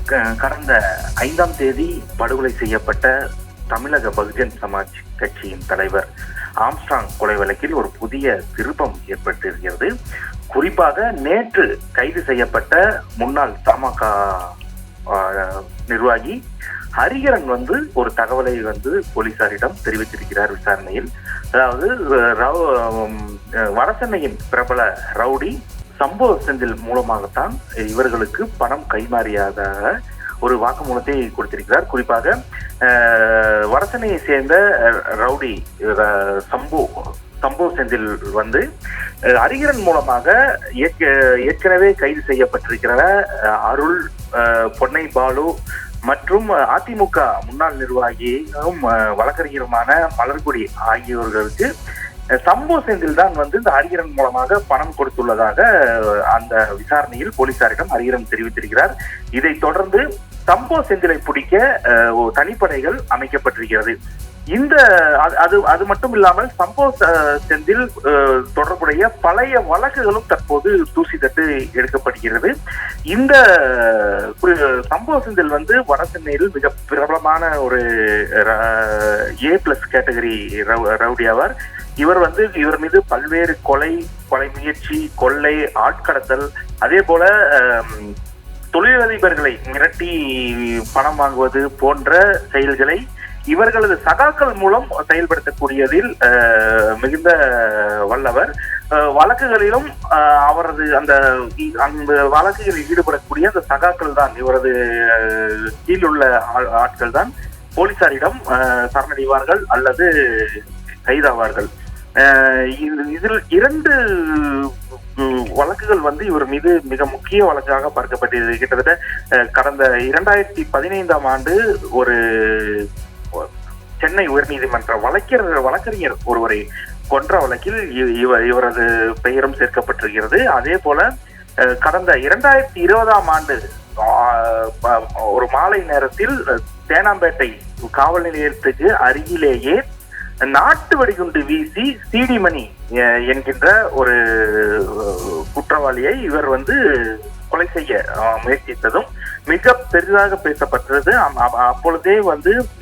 கடந்த 5ஆம் தேதி படுகொலை செய்யப்பட்ட தமிழக பகுஜன் சமாஜ் கட்சியின் தலைவர் ஆம்ஸ்ட்ராங் கொலை வழக்கில் ஒரு புதிய திருப்பம் ஏற்பட்டிருக்கிறது. குறிப்பாக நேற்று கைது செய்யப்பட்ட முன்னாள் தமாக நிர்வாகி ஹரிகரன் ஒரு தகவலை போலீசாரிடம் தெரிவித்திருக்கிறார் விசாரணையில். அதாவது வடசென்னையின் பிரபல ரவுடி சம்போ செந்தில் மூலமாகத்தான் இவர்களுக்கு பணம் கைமாறியதாக ஒரு வாக்குமூலத்தை கொடுத்திருக்கிறார். குறிப்பாக வடசென்னையை சேர்ந்த ரவுடி சம்போ செந்தில் ஹரிகரன் மூலமாக ஏற்கனவே கைது செய்யப்பட்டிருக்கிற அருள், பொன்னை பாலு மற்றும் அதிமுக முன்னாள் நிர்வாகியும் வழக்கறிஞருமான மலர்கொடி ஆகியோர்களுக்கு சம்போ செந்தில் தான் இந்த ஹரிகரன் மூலமாக பணம் கொடுத்துள்ளதாக அந்த விசாரணையில் போலீசாரிடம் ஹரிகரன் தெரிவித்திருக்கிறார். இதைத் தொடர்ந்து சம்போ செந்திலை பிடிக்க தனிப்படைகள் அமைக்கப்பட்டிருக்கிறது. அது மட்டும் இல்லாமல் சம்போ செந்தில் தொடர்புடைய பழைய வழக்குகளும் தற்போது தூசி தட்டு எடுக்கப்படுகிறது. இந்த சம்போ செந்தில் வடசென்னையில் மிக பிரபலமான ஒரு A+ கேட்டகரி ரவுடி ஆவார். இவர் மீது பல்வேறு கொலை முயற்சி, கொள்ளை, ஆட்கடத்தல், அதே போல தொழிலதிபர்களை மிரட்டி பணம் வாங்குவது போன்ற செயல்களை இவர்களது சகாக்கள் மூலம் செயல்படுத்தக்கூடியதில் மிகுந்த வல்லவர். வழக்குகளிலும் அவரது அந்த வழக்குகளில் ஈடுபடக்கூடிய அந்த சகாக்கள் தான், இவரது கீழுள்ள ஆட்கள் தான் போலீசாரிடம் சரணடைவார்கள் அல்லது கைதாவார்கள். இதில் 2 வழக்குகள் இவர் மீது மிக முக்கிய வழக்காக பார்க்கப்பட்டது. கிட்டத்தட்ட கடந்த 2015ஆம் ஆண்டு ஒரு சென்னை உயர்நீதிமன்ற வழக்கறிஞர் ஒருவரை கொன்ற வழக்கில் இவரது பெயரும் சேர்க்கப்பட்டிருக்கிறது. அதே போல கடந்த 2020ஆம் ஆண்டு ஒரு மாலை நேரத்தில் தேனாம்பேட்டை காவல் நிலையத்துக்கு அருகிலேயே நாட்டு வெடிகுண்டு வீசி சிடிமணி என்கின்ற ஒரு குற்றவாளியை இவர் கொலை செய்ய முயற்சித்ததும் மிக பெரிதாக பேசப்பட்டது. அப்பொழுதே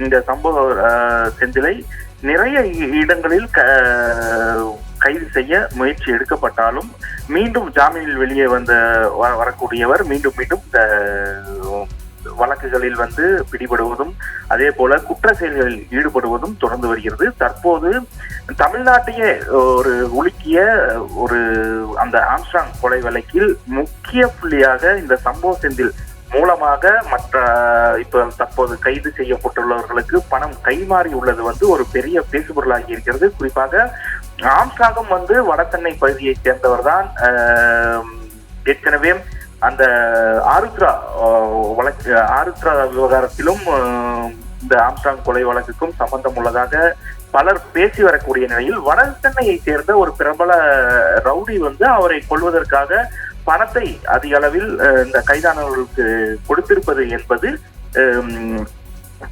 இந்த சம்பவ செந்திலை நிறைய இடங்களில் கைது செய்ய முயற்சி எடுக்கப்பட்டாலும் மீண்டும் ஜாமீனில் வெளியே வரக்கூடியவர் மீண்டும் இந்த வழக்குகளில் பிடிபடுவதும் அதே போல குற்ற செயல்களில் ஈடுபடுவதும் தொடர்ந்து வருகிறது. தற்போது தமிழ்நாட்டையே உலுக்கிய அந்த ஆம்ஸ்ட்ராங் கொலை வழக்கில் முக்கிய புள்ளியாக இந்த சம்போ செந்தில் மூலமாக இப்ப தற்போது கைது செய்யப்பட்டுள்ளவர்களுக்கு பணம் கைமாறி உள்ளது ஒரு பெரிய பேசுபொருளாகி இருக்கிறது. குறிப்பாக ஆம்ஸ்ட்ராங்கும் வடசென்னை பகுதியைச் சேர்ந்தவர் தான். ஏற்கனவே அந்த ஆருத்ரா விவகாரத்திலும் இந்த ஆம்ஸ்ட்ராங் கொலை வழக்குக்கும் சம்பந்தம் உள்ளதாக பலர் பேசி வரக்கூடிய நிலையில் வடசென்னையை சேர்ந்த ஒரு பிரபல ரவுடி அவரை கொல்வதற்காக பணத்தை அதிக அளவில் இந்த கைதானவர்களுக்கு கொடுத்திருப்பது என்பது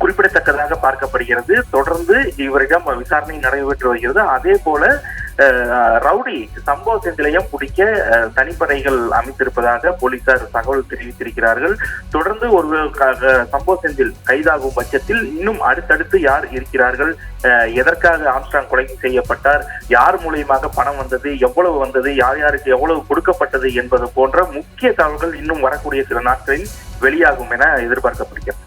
குறிப்பிடத்தக்கதாக பார்க்கப்படுகிறது. தொடர்ந்து இவரிடம் விசாரணை நடைபெற்று வருகிறது. அதே போல ரவுடி சம்போ செந்திலையும் பிடிக்க தனிப்படைகள் அமைத்திருப்பதாக போலீசார் தகவல் தெரிவித்திருக்கிறார்கள். தொடர்ந்து ஒரு சம்போ செந்தில் கைதாகும் பட்சத்தில் இன்னும் அடுத்தடுத்து யார் இருக்கிறார்கள், எதற்காக ஆம்ஸ்ட்ராங் கொலை செய்யப்பட்டார், யார் மூலியமாக பணம் வந்தது, எவ்வளவு வந்தது, யார் யாருக்கு எவ்வளவு கொடுக்கப்பட்டது என்பது போன்ற முக்கிய தகவல்கள் இன்னும் வரக்கூடிய சில நாட்களில் வெளியாகும் என எதிர்பார்க்கப்படுகிறது.